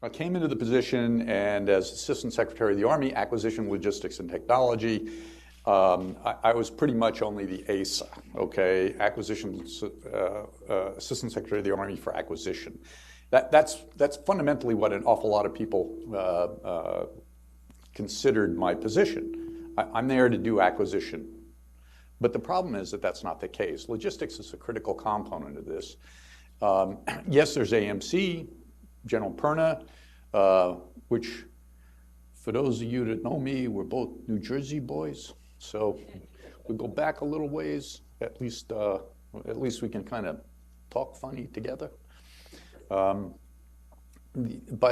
I came into the position, and as Assistant Secretary of the Army, Acquisition, Logistics, and Technology, I was pretty much only the ASA, okay? Assistant Secretary of the Army for Acquisition. That's fundamentally what an awful lot of people considered my position. I'm there to do acquisition. But the problem is that that's not the case. Logistics is a critical component of this. Yes, there's AMC, General Perna, which, for those of you that know me, we're both New Jersey boys. So we go back a little ways. At least we can kind of talk funny together. By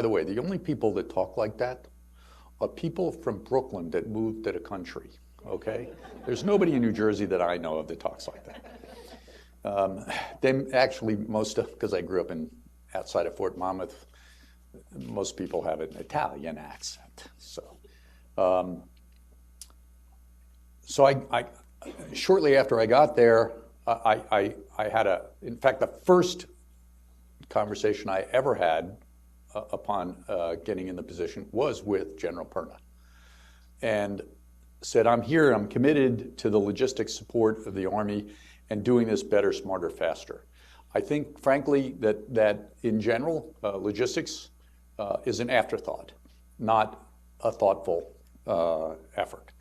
the way, the only people that talk like that are people from Brooklyn that moved to the country. Okay, there's nobody in New Jersey that I know of that talks like that. They actually, because I grew up outside of Fort Monmouth, most people have an Italian accent. So I shortly after I got there, I had in fact, the first conversation I ever had upon getting in the position was with General Perna, and said, I'm here, I'm committed to the logistics support of the Army and doing this better, smarter, faster. I think, frankly, that in general, logistics is an afterthought, not a thoughtful effort.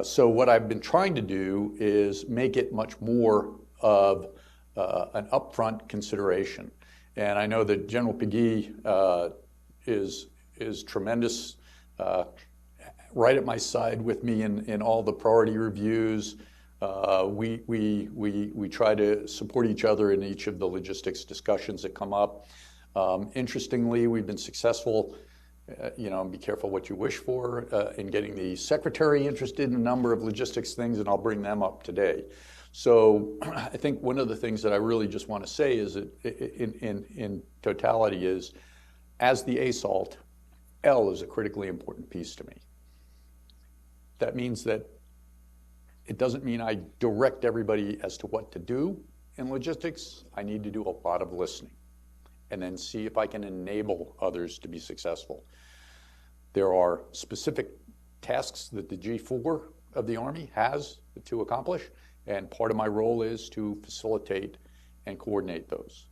So what I've been trying to do is make it much more of an upfront consideration. And I know that General Peggy is tremendous, right at my side with me in all the priority reviews. We try to support each other in each of the logistics discussions that come up. Interestingly, we've been successful, be careful what you wish for, in getting the Secretary interested in a number of logistics things, and I'll bring them up today. So I think one of the things that I really just want to say is that in totality is, as the ASAALT, L is a critically important piece to me. That means that it doesn't mean I direct everybody as to what to do in logistics. I need to do a lot of listening and then see if I can enable others to be successful. There are specific tasks that the G4 of the Army has to accomplish, and part of my role is to facilitate and coordinate those.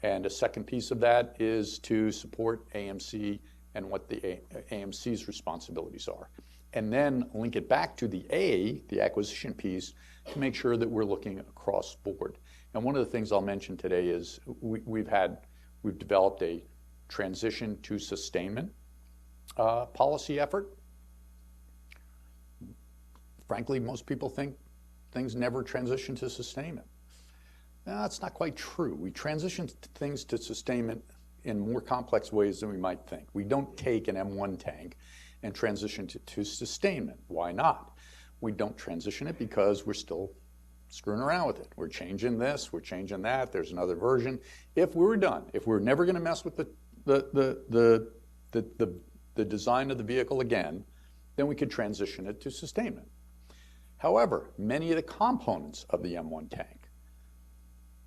And a second piece of that is to support AMC and what the AMC's responsibilities are. And then link it back to the A, the acquisition piece, to make sure that we're looking across board. And one of the things I'll mention today is we've developed a transition to sustainment policy effort. Frankly, most people think things never transition to sustainment. No, that's not quite true. We transition things to sustainment in more complex ways than we might think. We don't take an M1 tank and transition to sustainment. Why not? We don't transition it because we're still screwing around with it. We're changing this, we're changing that, there's another version. If we were done, if we're never gonna mess with the design of the vehicle again, then we could transition it to sustainment. However, many of the components of the M1 tank,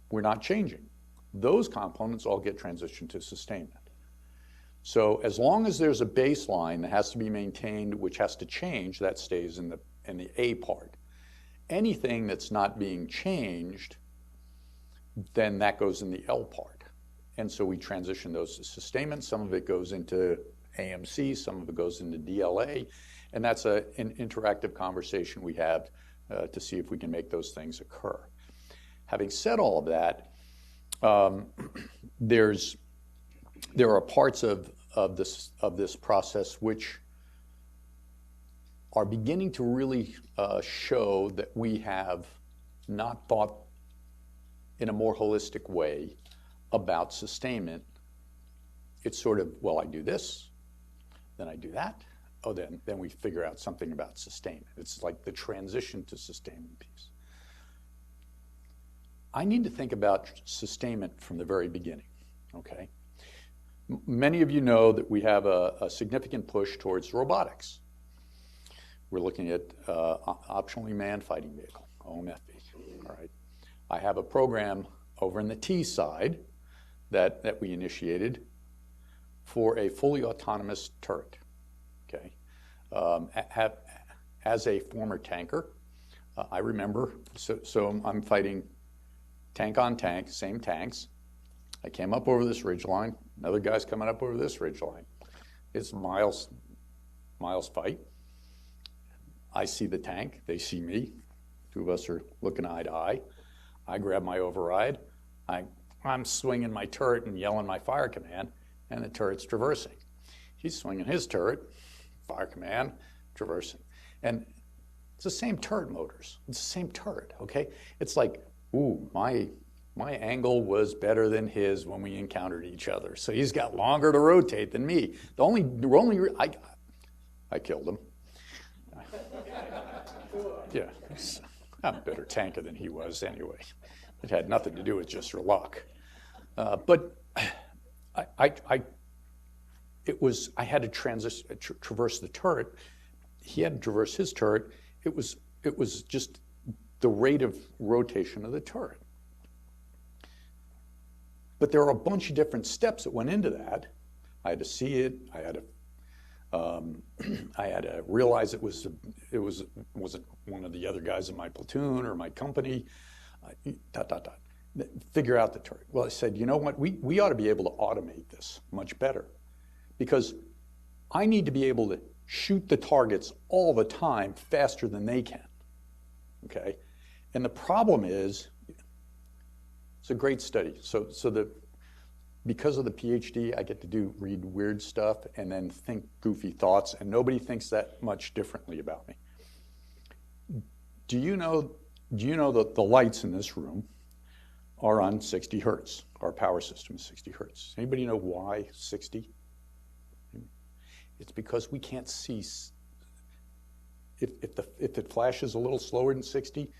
we're not changing. Those components all get transitioned to sustainment. So as long as there's a baseline that has to be maintained, which has to change, that stays in the A part. Anything that's not being changed, then that goes in the L part. And so we transition those to sustainment. Some of it goes into AMC, some of it goes into DLA, and that's an interactive conversation we have to see if we can make those things occur. Having said all of that, there are parts of this process which are beginning to really show that we have not thought in a more holistic way about sustainment. It's sort of, well, I do this, then I do that, oh, then we figure out something about sustainment. It's like the transition to sustainment piece. I need to think about sustainment from the very beginning, okay? Many of you know that we have a significant push towards robotics. We're looking at optionally manned fighting vehicle, OMFV, all right? I have a program over in the T side that we initiated for a fully autonomous turret, okay? As a former tanker, I remember, so I'm fighting tank on tank, same tanks. I came up over this ridgeline, another guy's coming up over this ridgeline. It's miles fight. I see the tank, they see me. Two of us are looking eye to eye. I grab my override. I'm swinging my turret and yelling my fire command, and the turret's traversing. He's swinging his turret, fire command, traversing. And it's the same turret motors. It's the same turret, okay? It's like, ooh, my angle was better than his when we encountered each other. So he's got longer to rotate than me. I killed him. Yeah, I'm a better tanker than he was anyway. It had nothing to do with just your luck. But I had to traverse the turret. He had to traverse his turret. It was just the rate of rotation of the turret. But there are a bunch of different steps that went into that. I had to see it. I had to realize it wasn't one of the other guys in my platoon or my company. Figure out the turret. Well, I said, you know what? We ought to be able to automate this much better, because I need to be able to shoot the targets all the time faster than they can. Okay, and the problem is, it's a great study. Because of the PhD, I get to read weird stuff and then think goofy thoughts, and nobody thinks that much differently about me. Do you know that the lights in this room are on 60 hertz? Our power system is 60 hertz. Anybody know why 60? It's because we can't see. If it flashes a little slower than 60,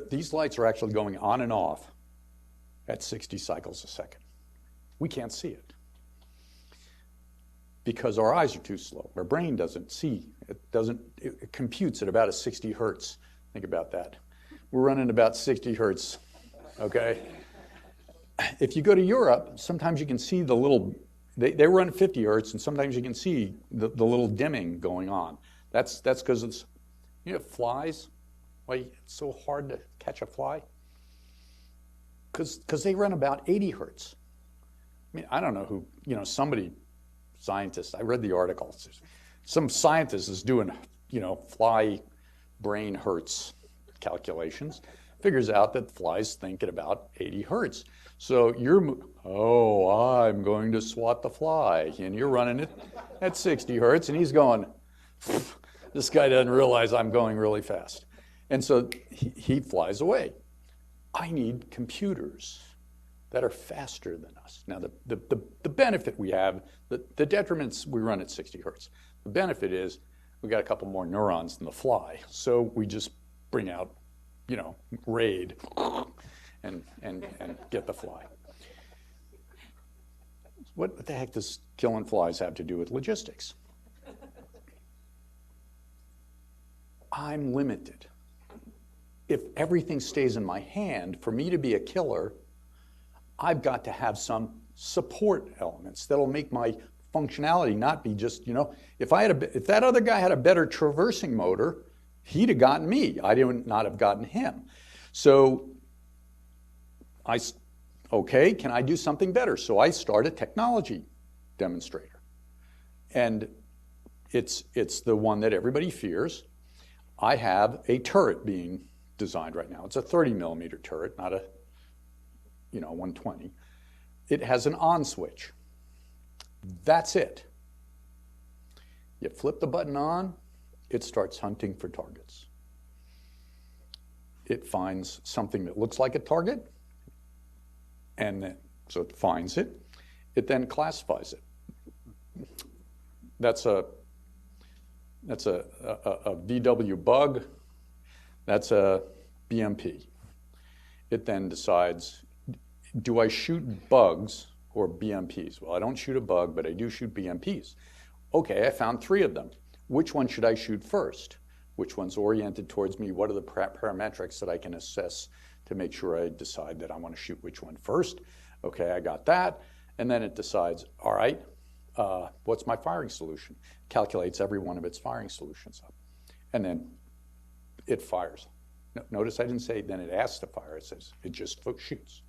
these lights are actually going on and off at 60 cycles a second. We can't see it because our eyes are too slow. Our brain doesn't see. It computes at about a 60 hertz. Think about that. We're running about 60 hertz, okay? If you go to Europe, sometimes you can see the little, they run 50 hertz, and sometimes you can see the little dimming going on. That's because it's, flies. Why it's so hard to catch a fly? Because they run about 80 hertz. I mean, I don't know who, scientist, I read the article. Some scientist is doing, fly brain hertz calculations, figures out that flies think at about 80 hertz. So I'm going to swat the fly, and you're running it at 60 hertz, and he's going, this guy doesn't realize I'm going really fast. And so he flies away. I need computers that are faster than us. Now, the benefit we have, the detriments, we run at 60 hertz. The benefit is we got a couple more neurons than the fly. So we just bring out, RAID and get the fly. What the heck does killing flies have to do with logistics? I'm limited. If everything stays in my hand, for me to be a killer, I've got to have some support elements that'll make my functionality not be just, if that other guy had a better traversing motor, he'd have gotten me. I would not have gotten him. So can I do something better? So I start a technology demonstrator. And it's the one that everybody fears. I have a turret being designed right now. It's a 30 millimeter turret, not a 120. It has an on switch. That's it. You flip the button on, it starts hunting for targets. It finds something that looks like a target, so it finds it. It then classifies it. That's a VW bug. That's a BMP. It then decides, do I shoot bugs or BMPs? Well, I don't shoot a bug, but I do shoot BMPs. Okay, I found 3 of them. Which one should I shoot first? Which one's oriented towards me? What are the parametrics that I can assess to make sure I decide that I want to shoot which one first? Okay, I got that. And then it decides, all right, what's my firing solution? Calculates every one of its firing solutions up. And then it fires. Notice I didn't say then it asks to fire. It says it just shoots.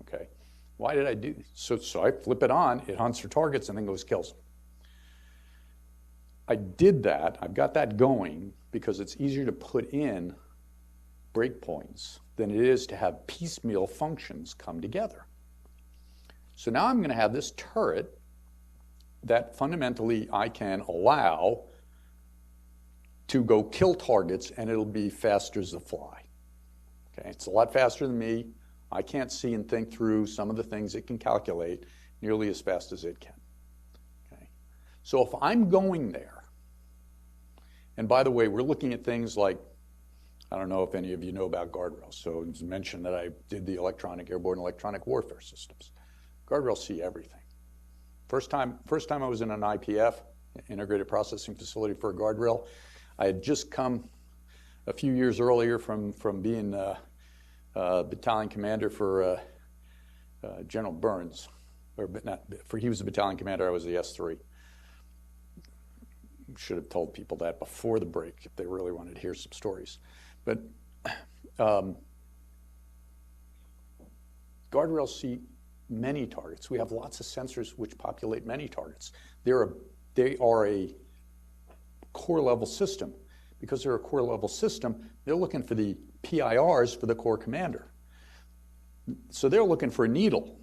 Okay. Why did I do this? So I flip it on, it hunts for targets, and then goes kills them. I did that. I've got that going because it's easier to put in breakpoints than it is to have piecemeal functions come together. So now I'm going to have this turret that fundamentally I can allow to go kill targets, and it'll be faster as a fly. Okay, it's a lot faster than me. I can't see and think through some of the things it can calculate nearly as fast as it can. Okay, so if I'm going there, and by the way, we're looking at things like, I don't know if any of you know about guardrails. So it's mentioned that I did the airborne electronic warfare systems. Guardrails see everything. First time I was in an IPF, integrated processing facility for a guardrail, I had just come a few years earlier from being battalion commander for General Burns, he was the battalion commander, I was the S3. Should have told people that before the break if they really wanted to hear some stories. But guardrails see many targets. We have lots of sensors which populate many targets. They are a core level system. Because they're a core level system, they're looking for the PIRs for the corps commander. So they're looking for a needle.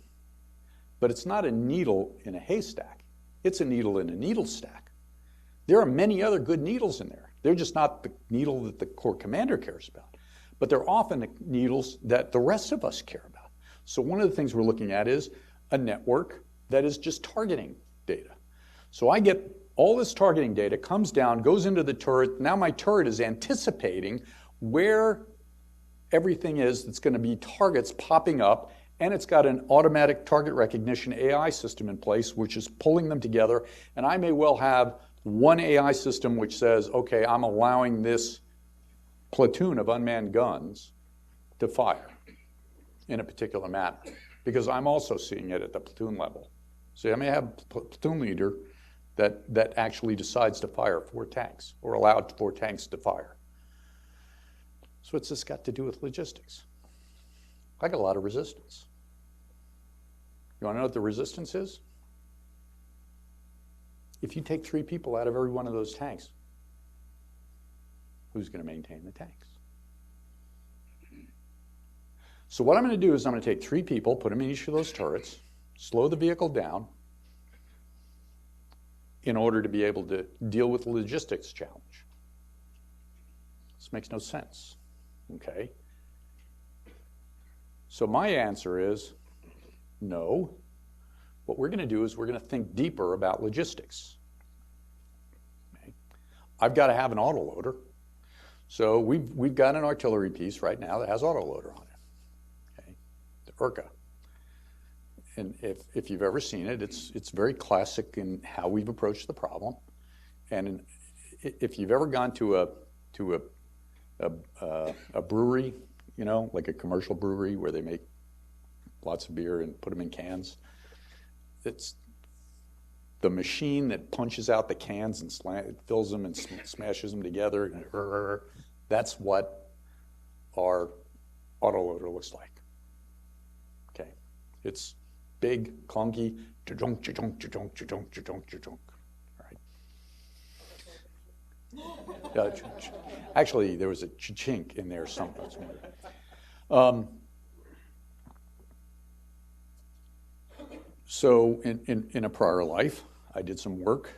But it's not a needle in a haystack. It's a needle in a needle stack. There are many other good needles in there. They're just not the needle that the corps commander cares about. But they're often the needles that the rest of us care about. So one of the things we're looking at is a network that is just targeting data. So I get all this targeting data, comes down, goes into the turret. Now my turret is anticipating where everything is that's going to be targets popping up, and it's got an automatic target recognition AI system in place, which is pulling them together. And I may well have one AI system which says, okay, I'm allowing this platoon of unmanned guns to fire in a particular manner, because I'm also seeing it at the platoon level. So I may have a platoon leader that actually decides to fire 4 tanks or allowed 4 tanks to fire. So what's this got to do with logistics? I got a lot of resistance. You want to know what the resistance is? If you take 3 people out of every one of those tanks, who's going to maintain the tanks? So what I'm going to do is I'm going to take 3 people, put them in each of those turrets, slow the vehicle down in order to be able to deal with the logistics challenge. This makes no sense, okay? So my answer is no. What we're going to do is we're going to think deeper about logistics. Okay? I've got to have an autoloader. So we've got an artillery piece right now that has autoloader on it, okay? The URCA. And if you've ever seen it, it's very classic in how we've approached the problem. And if you've ever gone to a brewery, you know, like a commercial brewery where they make lots of beer and put them in cans, it's the machine that punches out the cans and fills them and smashes them together. That's what our autoloader looks like. Okay, it's big, clunky, cha-chunk, cha-chunk, cha-chunk, cha-chunk, cha-chunk, cha-chunk. All right. Actually, there was a cha-chink in there somewhere. So in a prior life, I did some work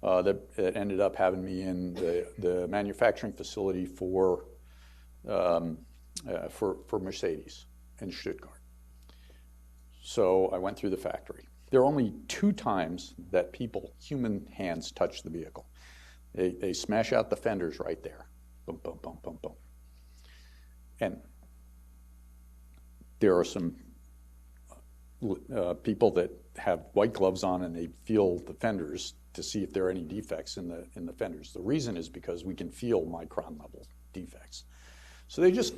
that ended up having me in the manufacturing facility for Mercedes in Stuttgart. So I went through the factory. There are only 2 times that human hands touch the vehicle. They smash out the fenders right there. Boom, boom, boom, boom, boom. And there are some people that have white gloves on and they feel the fenders to see if there are any defects in the fenders. The reason is because we can feel micron level defects. So they just,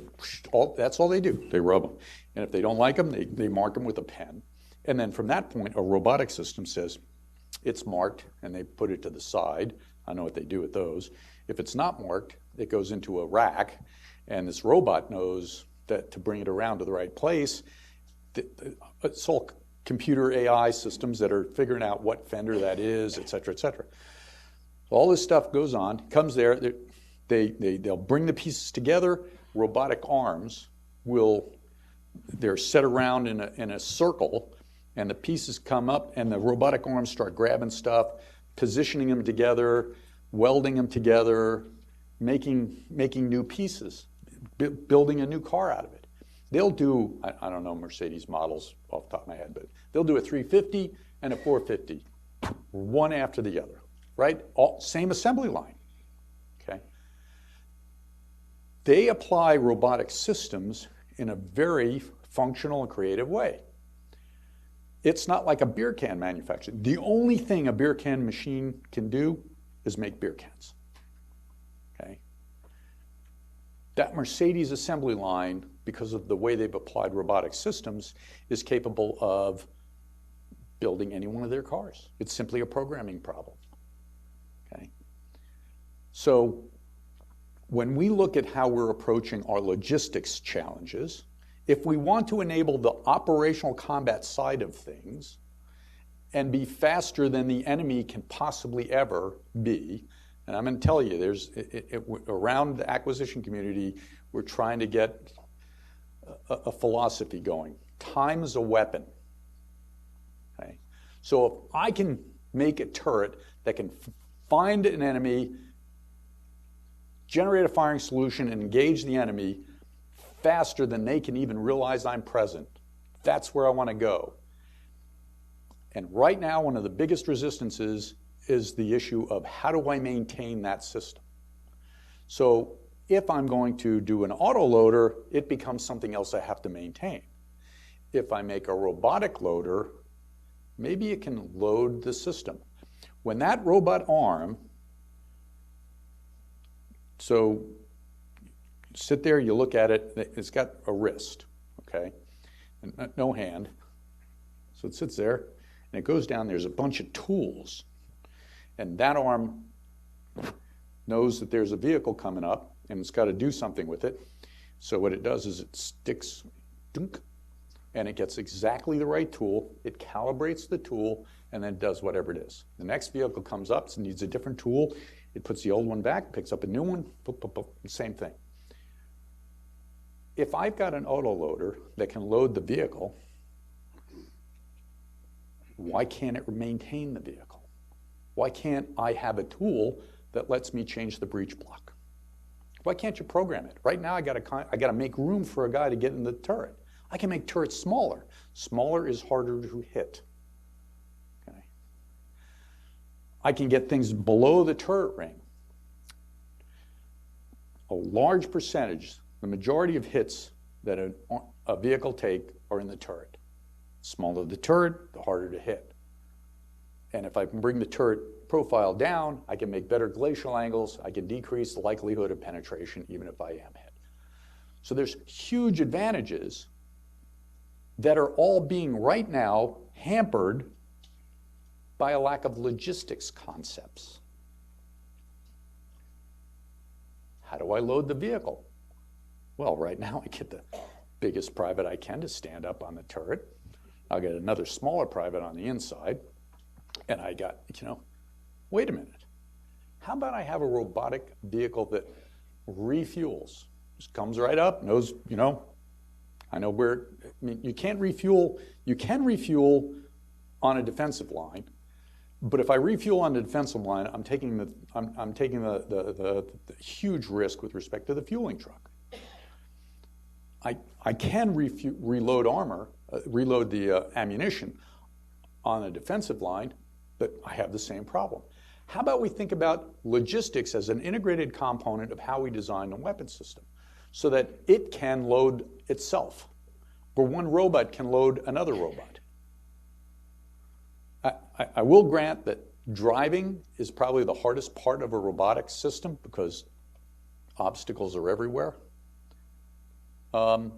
that's all they do. They rub them. And if they don't like them, they mark them with a pen. And then from that point, a robotic system says, it's marked, and they put it to the side. I know what they do with those. If it's not marked, it goes into a rack, and this robot knows that to bring it around to the right place. It's all computer AI systems that are figuring out what fender that is, et cetera, et cetera. So all this stuff goes on, comes there, they'll bring the pieces together. Robotic arms they're set around in a circle, and the pieces come up, and the robotic arms start grabbing stuff, positioning them together, welding them together, making new pieces, building a new car out of it. They'll do, I don't know Mercedes models off the top of my head, but they'll do a 350 and a 450, one after the other, right? Same assembly line, okay? They apply robotic systems in a very functional and creative way. It's not like a beer can manufacturer. The only thing a beer can machine can do is make beer cans, okay? That Mercedes assembly line, because of the way they've applied robotic systems, is capable of building any one of their cars. It's simply a programming problem, okay? So when we look at how we're approaching our logistics challenges, if we want to enable the operational combat side of things and be faster than the enemy can possibly ever be, and I'm going to tell you, around the acquisition community, we're trying to get a philosophy going. Time is a weapon. Okay? So if I can make a turret that can find an enemy, generate a firing solution, and engage the enemy faster than they can even realize I'm present, that's where I want to go. And right now, one of the biggest resistances is the issue of how do I maintain that system? So if I'm going to do an autoloader, it becomes something else I have to maintain. If I make a robotic loader, maybe it can load the system. When that robot arm, so sit there, you look at it, it's got a wrist, okay, and no hand. So it sits there, and it goes down, there's a bunch of tools. And that arm knows that there's a vehicle coming up, and it's got to do something with it. So what it does is it sticks, dunk, and it gets exactly the right tool. It calibrates the tool, and then does whatever it is. The next vehicle comes up, it needs a different tool. It puts the old one back, picks up a new one, boop, boop, boop, same thing. If I've got an autoloader that can load the vehicle, why can't it maintain the vehicle? Why can't I have a tool that lets me change the breech block? Why can't you program it? Right now, I got to make room for a guy to get in the turret. I can make turrets smaller. Smaller is harder to hit. Okay. I can get things below the turret ring. A large percentage, the majority of hits that a vehicle take are in the turret. The smaller the turret, the harder to hit. And if I can bring the turret profile down, I can make better glacial angles. I can decrease the likelihood of penetration even if I am hit. So there's huge advantages that are all being right now hampered by a lack of logistics concepts. How do I load the vehicle? Well, right now I get the biggest private I can to stand up on the turret. I'll get another smaller private on the inside. And I got, wait a minute. How about I have a robotic vehicle that refuels? Just comes right up, knows, I know where, you can't refuel, you can refuel on a defensive line, but if I refuel on the defensive line, I'm taking the huge risk with respect to the fueling truck. I can reload armor, reload the ammunition on a defensive line, but I have the same problem. How about we think about logistics as an integrated component of how we design a weapon system so that it can load itself, or one robot can load another robot? I will grant that driving is probably the hardest part of a robotic system because obstacles are everywhere. I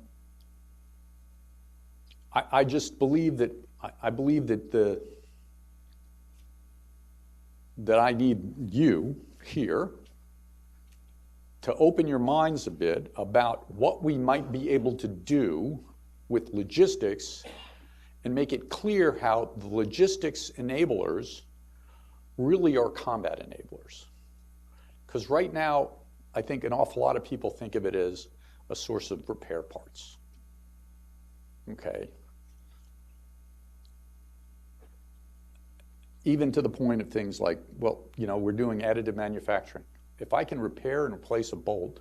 just believe that I believe that that I need you here to open your minds a bit about what we might be able to do with logistics and make it clear how the logistics enablers really are combat enablers. Because right now, I think an awful lot of people think of it as a source of repair parts. Okay? Even to the point of things like, well, you know, we're doing additive manufacturing. If I can repair and replace a bolt,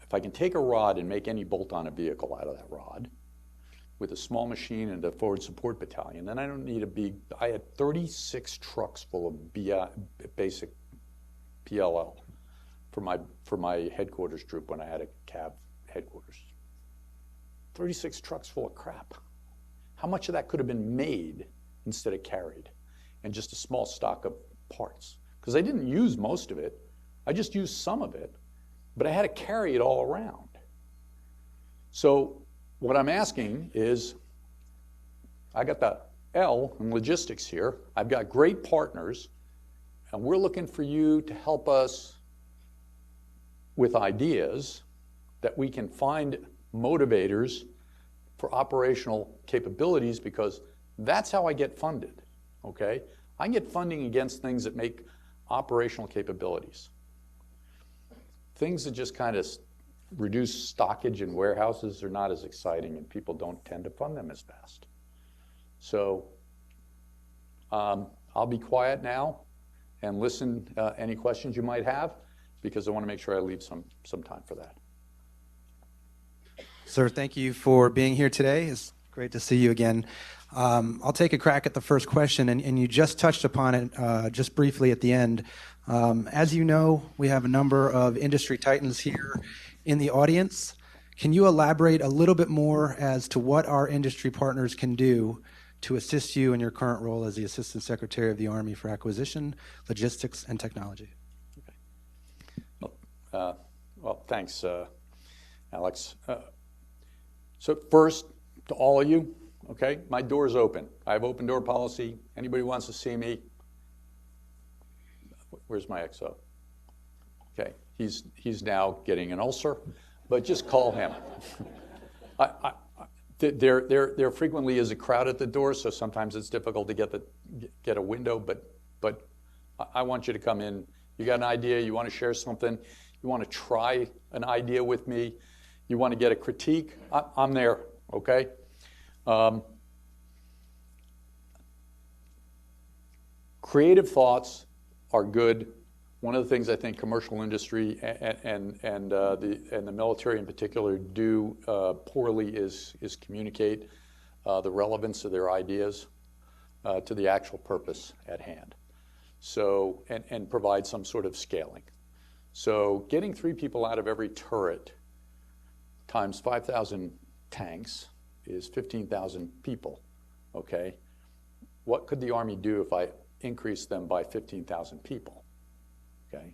if I can take a rod and make any bolt on a vehicle out of that rod with a small machine and a forward support battalion, then I don't need a big, I had 36 trucks full of basic PLL for my headquarters troop when I had a CAV headquarters. 36 trucks full of crap. How much of that could have been made instead of carried, and just a small stock of parts? Because I didn't use most of it. I just used some of it, but I had to carry it all around. So what I'm asking is, I got the L in logistics here. I've got great partners, and we're looking for you to help us with ideas that we can find motivators for operational capabilities, because that's how I get funded, okay? I get funding against things that make operational capabilities. Things that just kind of reduce stockage in warehouses are not as exciting, and people don't tend to fund them as fast. So I'll be quiet now and listen any questions you might have, because I want to make sure I leave some time for that. Sir, thank you for being here today. It's great to see you again. I'll take a crack at the first question, and you just touched upon it just briefly at the end. As you know, we have a number of industry titans here in the audience. Can you elaborate a little bit more as to what our industry partners can do to assist you in your current role as the Assistant Secretary of the Army for Acquisition, Logistics, and Technology? Okay. Well, thanks, Alex. So first, to all of you, okay, my door's open. I have open door policy. Anybody wants to see me? Where's my XO? Okay, he's now getting an ulcer, but just call him. There frequently is a crowd at the door, so sometimes it's difficult to get a window. But I want you to come in. You got an idea? You want to share something? You want to try an idea with me? You want to get a critique? I'm there. Okay. Creative thoughts are good. One of the things I think commercial industry and the military in particular do poorly is communicate the relevance of their ideas to the actual purpose at hand. So and provide some sort of scaling. So getting 3 people out of every turret times 5,000 tanks is 15,000 people. Okay, what could the Army do if I increase them by 15,000 people? Okay.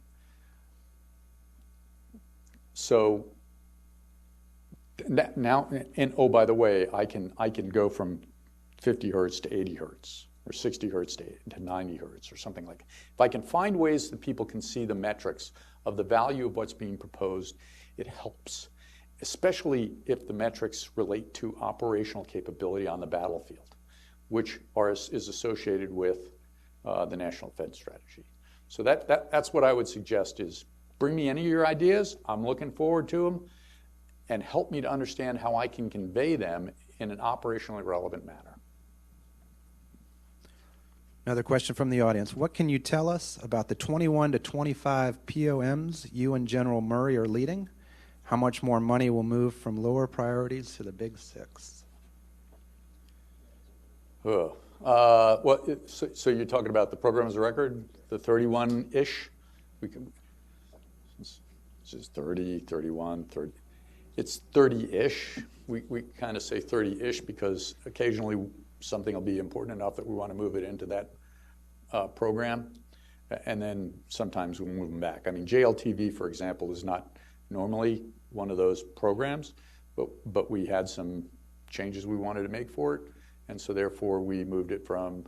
So now, and oh, by the way, I can go from 50 hertz to 80 hertz or 60 hertz to 90 hertz or something like that. If I can find ways that people can see the metrics of the value of what's being proposed, it helps, especially if the metrics relate to operational capability on the battlefield, which is associated with the National Defense Strategy. So that's what I would suggest is bring me any of your ideas. I'm looking forward to them, and help me to understand how I can convey them in an operationally relevant manner. Another question from the audience. What can you tell us about the 21 to 25 POMs you and General Murray are leading? How much more money will move from lower priorities to the big 6? So you're talking about the programs of record, the 31-ish? This is 30, 31, 30. It's 30-ish. We kind of say 30-ish because occasionally something will be important enough that we want to move it into that program. And then sometimes we'll move them back. I mean, JLTV, for example, is not normally one of those programs, but we had some changes we wanted to make for it. And so therefore we moved it from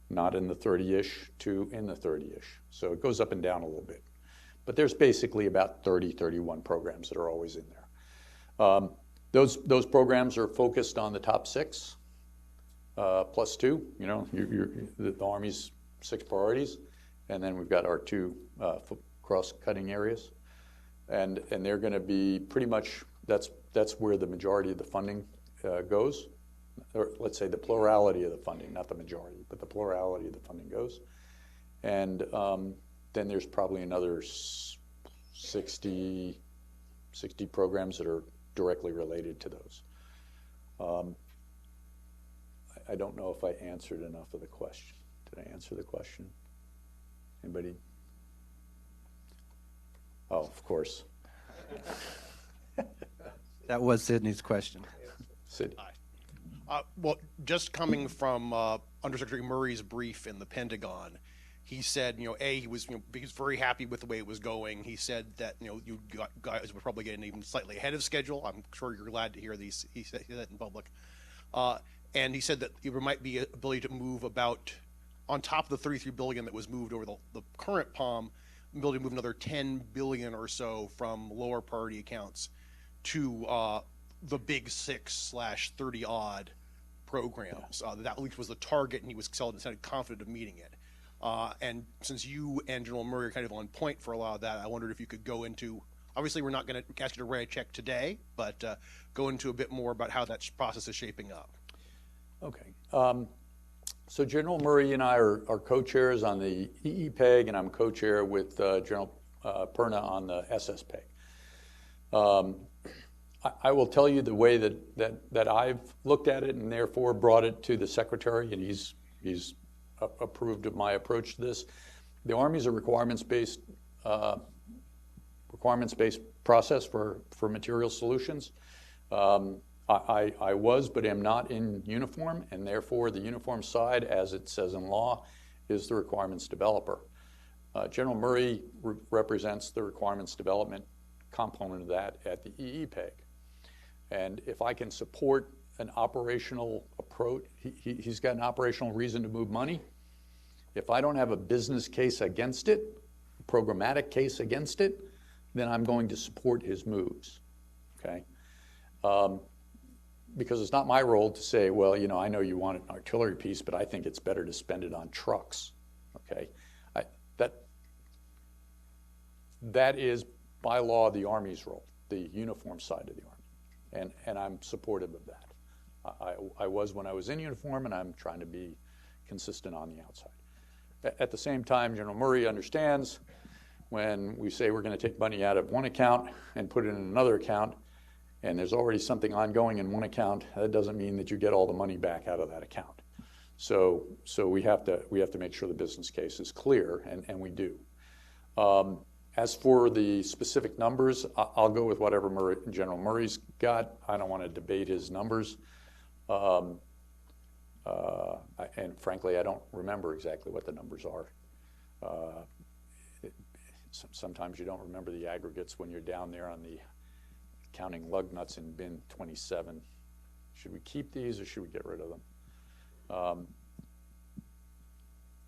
not in the 30-ish to in the 30-ish. So it goes up and down a little bit. But there's basically about 30, 31 programs that are always in there. Those programs are focused on the top 6, plus 2, you know, the Army's 6 priorities. And then we've got our 2 cross-cutting areas. And they're going to be pretty much, that's where the majority of the funding goes. Or let's say the plurality of the funding, not the majority, but the plurality of the funding goes. And then there's probably another 60 programs that are directly related to those. I don't know if I answered enough of the question. Did I answer the question? Anybody? Oh, of course. That was Sydney's question. Sid. Well, just coming from Undersecretary Murray's brief in the Pentagon, he said, you know, he was very happy with the way it was going. He said that, you know, you guys were probably getting even slightly ahead of schedule. I'm sure you're glad to hear these. He said that in public. And he said that there might be an ability to move about, on top of the $33 billion that was moved over the current POM, ability to move another $10 billion or so from lower priority accounts to the big 6/30 odd programs. That at least was the target, and he was sounded confident of meeting it. And since you and General Murray are kind of on point for a lot of that, I wondered if you could go into, obviously we're not going to ask you to write a check today, but go into a bit more about how that process is shaping up. Okay. So General Murray and I are co-chairs on the EEPEG, and I'm co-chair with General Perna on the SSPEG. I will tell you the way that I've looked at it and therefore brought it to the Secretary, and he's approved of my approach to this. The Army's a requirements-based process for material solutions. I was, but am not in uniform, and therefore the uniform side, as it says in law, is the requirements developer. General Murray represents the requirements development component of that at the EEPEG. And if I can support an operational approach, he's got an operational reason to move money. If I don't have a business case against it, a programmatic case against it, then I'm going to support his moves, okay? Because it's not my role to say, well, you know, I know you want an artillery piece, but I think it's better to spend it on trucks, okay? That is, by law, the Army's role, the uniform side of the Army, and I'm supportive of that. I was when I was in uniform, and I'm trying to be consistent on the outside. At the same time, General Murray understands when we say we're going to take money out of one account and put it in another account, and there's already something ongoing in one account, that doesn't mean that you get all the money back out of that account. So we have to make sure the business case is clear, and we do. As for the specific numbers, I'll go with whatever General Murray's got. I don't want to debate his numbers. And frankly, I don't remember exactly what the numbers are. Sometimes you don't remember the aggregates when you're down there on the counting lug nuts in bin 27. Should we keep these or should we get rid of them?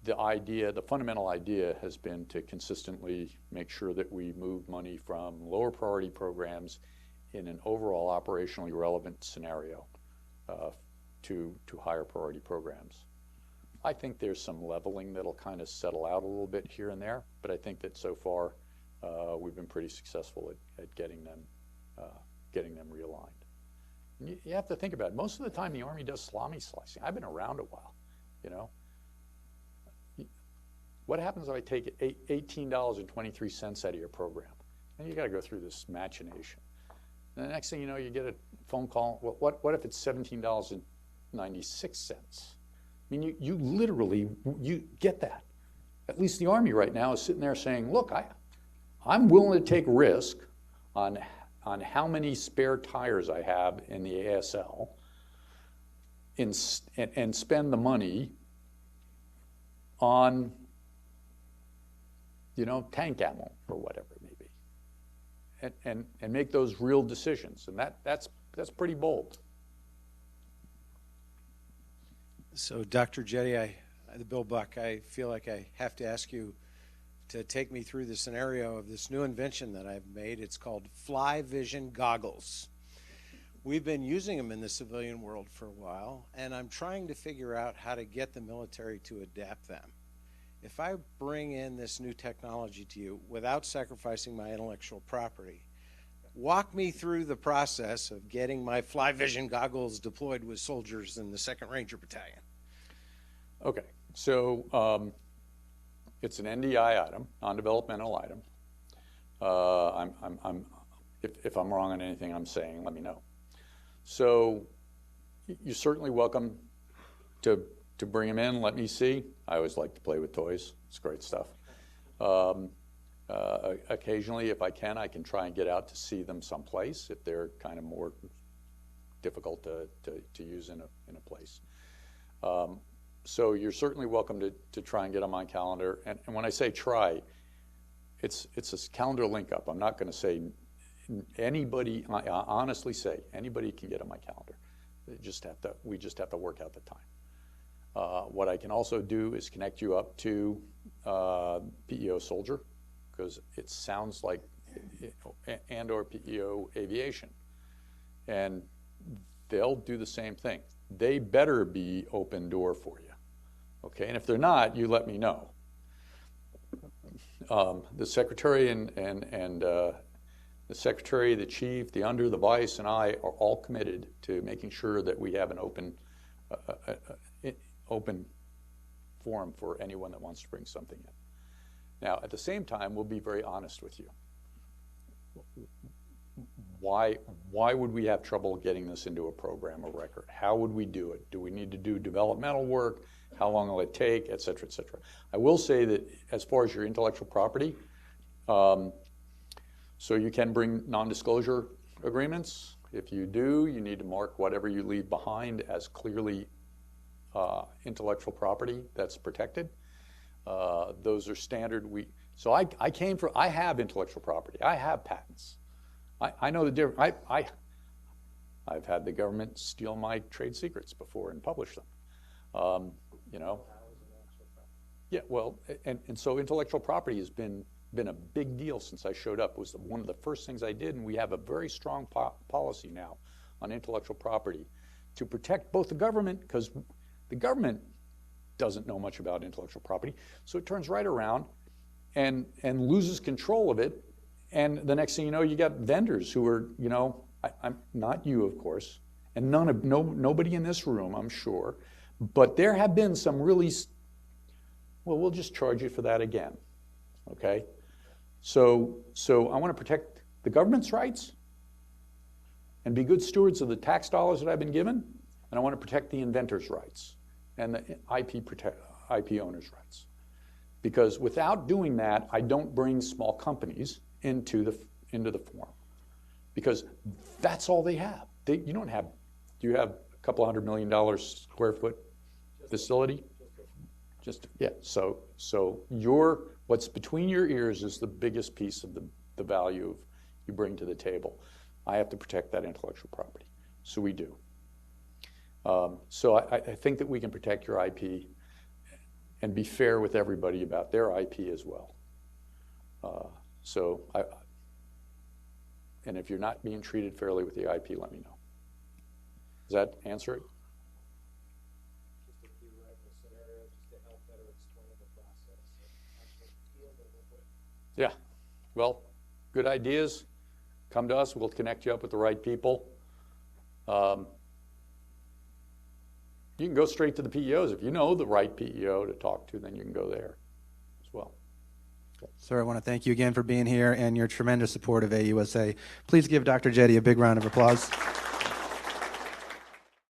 The fundamental idea has been to consistently make sure that we move money from lower priority programs in an overall operationally relevant scenario to higher priority programs. I think there's some leveling that'll kind of settle out a little bit here and there, but I think that so far we've been pretty successful at getting them realigned. And you have to think about it. Most of the time the Army does salami slicing. I've been around a while, you know. What happens if I take $18.23 out of your program? And you got to go through this machination. And the next thing you know, you get a phone call. Well, what if it's $17.96? I mean, you literally get that. At least the Army right now is sitting there saying, look, I'm willing to take risk on how many spare tires I have in the ASL and spend the money on, you know, tank ammo or whatever it may be, and make those real decisions. And that's pretty bold. So, Dr. Jette, Bill Buck, I feel like I have to ask you to take me through the scenario of this new invention that I've made. It's called fly vision goggles. We've been using them in the civilian world for a while, and I'm trying to figure out how to get the military to adapt them. If I bring in this new technology to you without sacrificing my intellectual property, walk me through the process of getting my fly vision goggles deployed with soldiers in the 2nd Ranger Battalion. Okay, so it's an NDI item, non-developmental item. If I'm wrong on anything I'm saying, let me know. So you're certainly welcome to bring them in, let me see. I always like to play with toys. It's great stuff. Occasionally, if I can try and get out to see them someplace if they're kind of more difficult to use in a place. So you're certainly welcome to try and get on my calendar. And when I say try, it's a calendar link up. I'm not going to say anybody, I honestly say anybody can get on my calendar. We just have to work out the time. What I can also do is connect you up to PEO Soldier, because it sounds like, and or PEO Aviation. And they'll do the same thing. They better be open door for you. Okay, and if they're not, you let me know. The secretary and the secretary, the chief, the under, the vice, and I are all committed to making sure that we have an open forum for anyone that wants to bring something in. Now, at the same time, we'll be very honest with you. Why would we have trouble getting this into a program of record? How would we do it? Do we need to do developmental work? How long will it take, et cetera, et cetera? I will say that as far as your intellectual property, so you can bring non-disclosure agreements. If you do, you need to mark whatever you leave behind as clearly intellectual property that's protected. Those are standard. So I have intellectual property. I have patents. I know the difference. I've had the government steal my trade secrets before and publish them. You know. Yeah, well, and so intellectual property has been a big deal since I showed up. It was one of the first things I did, and we have a very strong policy now on intellectual property to protect both the government, because the government doesn't know much about intellectual property, so it turns right around and loses control of it, and the next thing you know, you got vendors who are, you know, I'm not you, of course, and nobody in this room, I'm sure, but there have been some really, well, we'll just charge you for that again, okay? So I want to protect the government's rights and be good stewards of the tax dollars that I've been given, and I want to protect the inventor's rights and the IP owner's rights. Because without doing that, I don't bring small companies into the forum, because that's all they have. You don't have, do you have a couple $100 million square foot facility? Just, yeah, so what's between your ears is the biggest piece of the value you bring to the table. I have to protect that intellectual property, so we do. So I think that we can protect your IP and be fair with everybody about their IP as well. And if you're not being treated fairly with the IP, let me know. Does that answer it? Just a theoretical scenario, just to help better explain the process and actual field that we'll put. Yeah, well, good ideas. Come to us, we'll connect you up with the right people. You can go straight to the PEOs. If you know the right PEO to talk to, then you can go there as well. Sir, I want to thank you again for being here and your tremendous support of AUSA. Please give Dr. Jette a big round of applause.